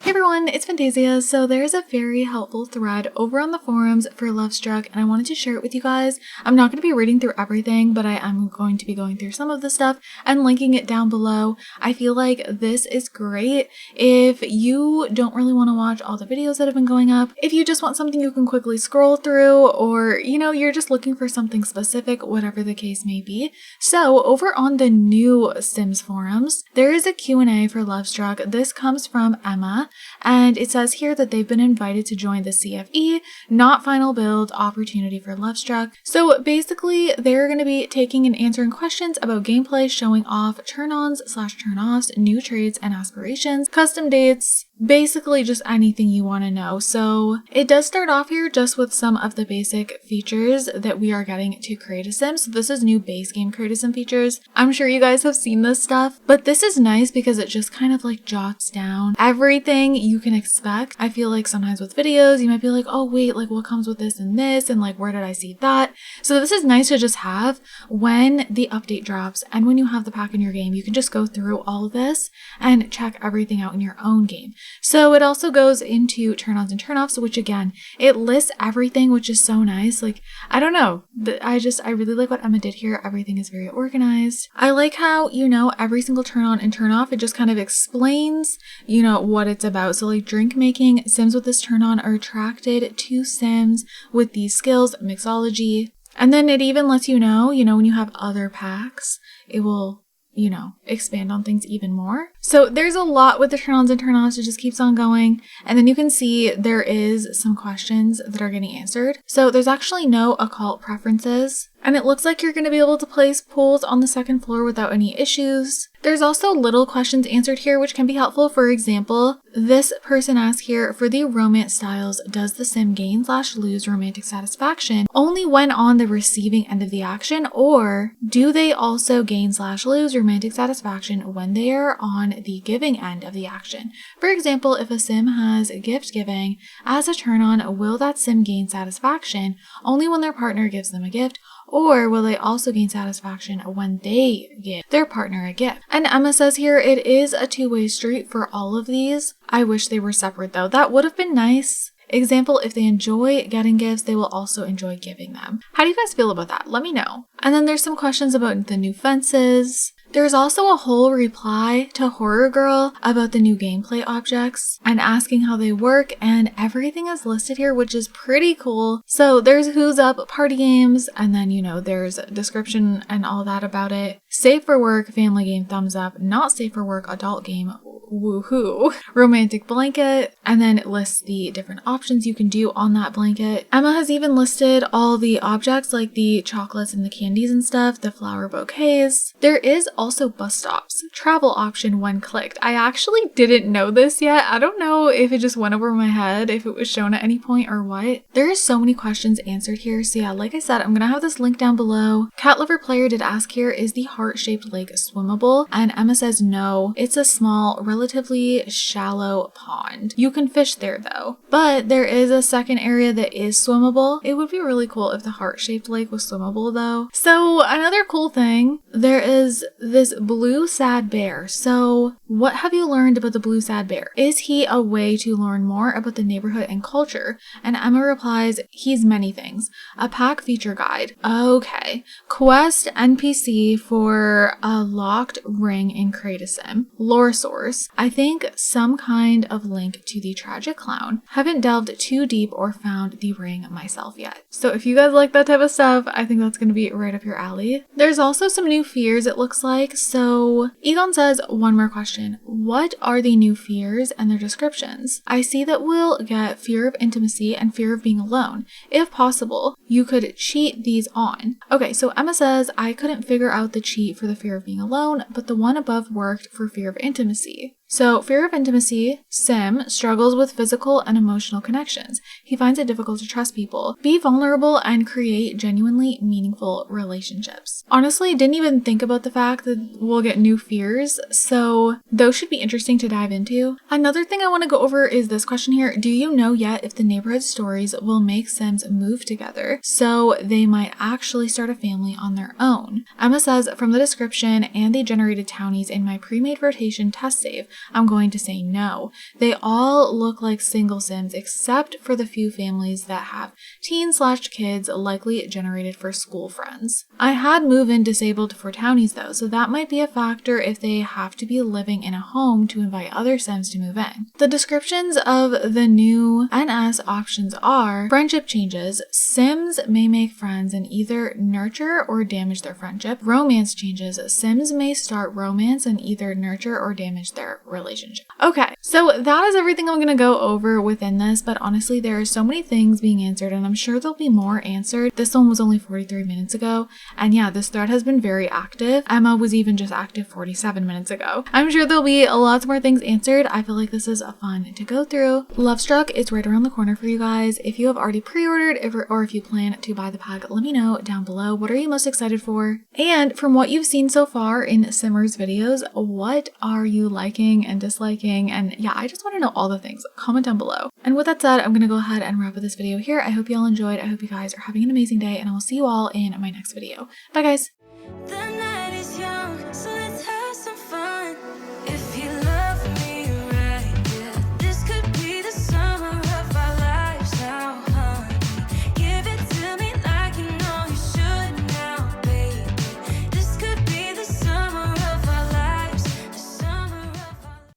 Hey everyone, it's Fantayzia. So there's a very helpful thread over on the forums for Lovestruck and I wanted to share it with you guys. I'm not going to be reading through everything, but I am going to be going through some of the stuff and linking it down below. I feel like this is great if you don't really want to watch all the videos that have been going up, if you just want something you can quickly scroll through, or you're just looking for something specific, whatever the case may be. So over on the new Sims forums, there is a Q&A for Lovestruck. This comes from Emma. And it says here that they've been invited to join the CFE, not final build, opportunity for Lovestruck. So basically, they're going to be taking and answering questions about gameplay, showing off turn-ons / turn-offs, new traits and aspirations, custom dates, basically just anything you want to know. So it does start off here just with some of the basic features that we are getting to create a sim. So this is new base game create a sim features. I'm sure you guys have seen this stuff, but this is nice because it just kind of like jots down everything you can expect. I feel like sometimes with videos, you might be like, oh wait, like what comes with this, and like where did I see that? So this is nice to just have when the update drops and when you have the pack in your game, you can just go through all of this and check everything out in your own game. So it also goes into turn-ons and turn-offs, which again, it lists everything, which is so nice. Like, I don't know, I really like what Emma did here. Everything is very organized. I like how, every single turn-on and turn-off, it just kind of explains, what it's about. So like drink making, Sims with this turn-on are attracted to Sims with these skills, mixology. And then it even lets you know, when you have other packs, it will expand on things even more. So there's a lot with the turn-ons and turn-offs. It just keeps on going. And then you can see there is some questions that are getting answered. So there's actually no occult preferences. And it looks like you're going to be able to place pools on the second floor without any issues. There's also little questions answered here, which can be helpful. For example, this person asked here, for the romance styles, does the sim gain / lose romantic satisfaction only when on the receiving end of the action, or do they also gain / lose romantic satisfaction when they are on the giving end of the action? For example, if a sim has gift giving as a turn on, will that sim gain satisfaction only when their partner gives them a gift? Or will they also gain satisfaction when they give their partner a gift? And Emma says here, it is a two-way street for all of these. I wish they were separate though. That would have been nice. Example, if they enjoy getting gifts, they will also enjoy giving them. How do you guys feel about that? Let me know. And then there's some questions about the new fences. There's also a whole reply to Horror Girl about the new gameplay objects and asking how they work, and everything is listed here, which is pretty cool. So there's who's up, party games, and then, there's a description and all that about it. Safe for work, family game, thumbs up. Not safe for work, adult game, woohoo. Romantic blanket, and then it lists the different options you can do on that blanket. Emma has even listed all the objects like the chocolates and the candies and stuff, the flower bouquets. There is also bus stops, travel option when clicked. I actually didn't know this yet. I don't know if it just went over my head, if it was shown at any point or what. There are so many questions answered here. So yeah, like I said, I'm gonna have this link down below. Cat Lover Player did ask here, is the heart-shaped lake swimmable? And Emma says no, it's a small, relatively shallow pond. You can fish there though, but there is a second area that is swimmable. It would be really cool if the heart-shaped lake was swimmable though. So another cool thing, there is this blue sad bear. So what have you learned about the blue sad bear? Is he a way to learn more about the neighborhood and culture? And Emma replies, he's many things. A pack feature guide. Okay. Quest NPC for a locked ring in Create a Sim. Lore source. I think some kind of link to the tragic clown. Haven't delved too deep or found the ring myself yet. So if you guys like that type of stuff, I think that's going to be right up your alley. There's also some new fears, it looks like. So Egon says, one more question. What are the new fears and their descriptions? I see that we'll get fear of intimacy and fear of being alone. If possible, you could cheat these on. Okay, so Emma says, I couldn't figure out the cheat for the fear of being alone, but the one above worked for fear of intimacy. So, fear of intimacy, Sim struggles with physical and emotional connections. He finds it difficult to trust people, be vulnerable, and create genuinely meaningful relationships. Honestly, didn't even think about the fact that we'll get new fears, so those should be interesting to dive into. Another thing I want to go over is this question here. Do you know yet if the neighborhood stories will make Sims move together so they might actually start a family on their own? Emma says, from the description and the generated townies in my pre-made rotation test save, I'm going to say no. They all look like single Sims except for the few families that have teen/kids likely generated for school friends. I had move-in disabled for townies though, so that might be a factor if they have to be living in a home to invite other Sims to move in. The descriptions of the new NS options are: friendship changes. Sims may make friends and either nurture or damage their friendship. Romance changes. Sims may start romance and either nurture or damage their relationship. Okay, so that is everything I'm going to go over within this, but honestly there are so many things being answered and I'm sure there'll be more answered. This one was only 43 minutes ago, and yeah, this thread has been very active. Emma was even just active 47 minutes ago. I'm sure there'll be lots more things answered. I feel like this is fun to go through. Lovestruck is right around the corner for you guys. If you have already pre-ordered or if you plan to buy the pack, let me know down below. What are you most excited for? And from what you've seen so far in Simmer's videos, what are you liking and disliking? And yeah, I just want to know all the things. Comment down below. And with that said, I'm going to go ahead and wrap up this video here. I hope you all enjoyed. I hope you guys are having an amazing day, and I will see you all in my next video. Bye guys!